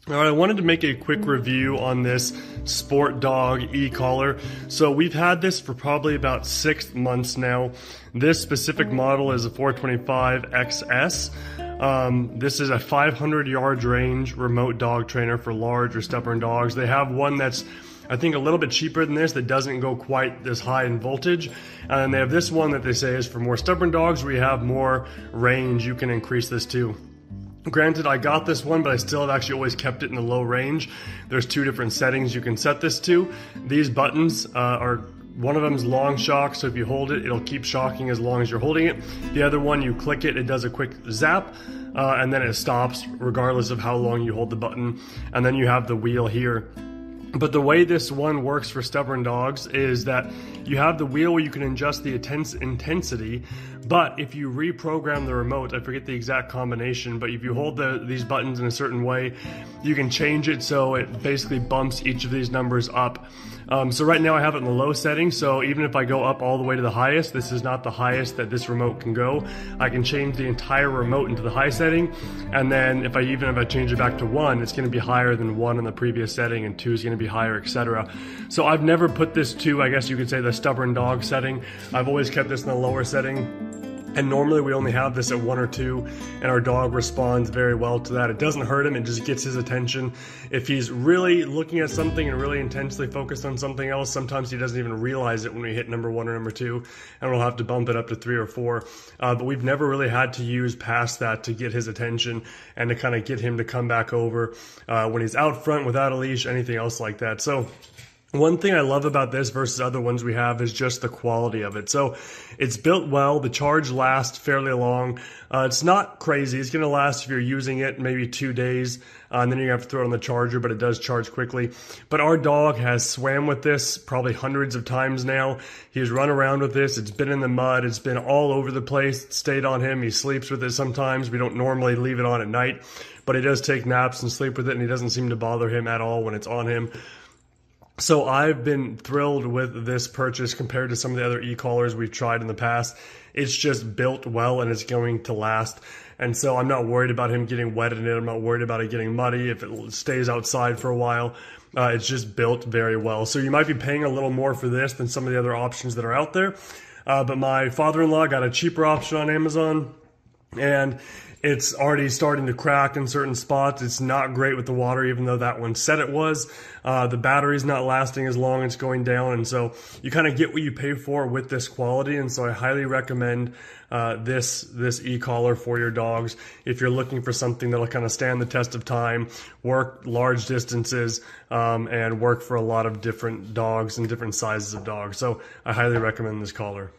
All right, I wanted to make a quick review on this SportDOG e-collar. So we've had this for probably about 6 months now. This specific model is a 425 XS. This is a 500 yards range remote dog trainer for large or stubborn dogs. They have one that's, I think, a little bit cheaper than this that doesn't go quite as high in voltage. And they have this one that they say is for more stubborn dogs where you have more range. You can increase this too. Granted, I got this one, but I still have actually always kept it in the low range. There's 2 different settings you can set this to. These buttons are, one of them is long shock, so if you hold it, it'll keep shocking as long as you're holding it. The other one, you click it, it does a quick zap, and then it stops regardless of how long you hold the button. And then you have the wheel here. But the way this one works for stubborn dogs is that you have the wheel where you can adjust the intensity, but if you reprogram the remote, I forget the exact combination, but if you hold these buttons in a certain way, you can change it so it basically bumps each of these numbers up. So right now I have it in the low setting, so even if I go up all the way to the highest, this is not the highest that this remote can go. I can change the entire remote into the high setting, and then if I change it back to 1, it's going to be higher than 1 in the previous setting, and 2 is going to be higher, etc. So I've never put this to, I guess you could say, the stubborn dog setting. I've always kept this in the lower setting. And normally we only have this at 1 or 2, and our dog responds very well to that. It doesn't hurt him, it just gets his attention. If he's really looking at something and really intensely focused on something else, sometimes he doesn't even realize it when we hit number 1 or number 2, and we'll have to bump it up to 3 or 4. But we've never really had to use past that to get his attention and to kind of get him to come back over when he's out front without a leash, anything else like that. So one thing I love about this versus other ones we have is just the quality of it. So it's built well. The charge lasts fairly long. It's not crazy. It's going to last if you're using it maybe 2 days, and then you're going to have to throw it on the charger, but it does charge quickly. But our dog has swam with this probably hundreds of times now. He's run around with this. It's been in the mud. It's been all over the place. It stayed on him. He sleeps with it sometimes. We don't normally leave it on at night, but he does take naps and sleep with it, and he doesn't seem to bother him at all when it's on him. So I've been thrilled with this purchase compared to some of the other e-collars we've tried in the past. It's just built well and it's going to last. And so I'm not worried about him getting wet in it. I'm not worried about it getting muddy if it stays outside for a while. It's just built very well. So you might be paying a little more for this than some of the other options that are out there. But my father-in-law got a cheaper option on Amazon, and it's already starting to crack in certain spots. It's not great with the water, even though that one said it was. The battery's not lasting as long, it's going down, and so you kind of get what you pay for with this quality, and so I highly recommend this e-collar for your dogs if you're looking for something that'll kind of stand the test of time, work large distances, and work for a lot of different dogs and different sizes of dogs. So I highly recommend this collar.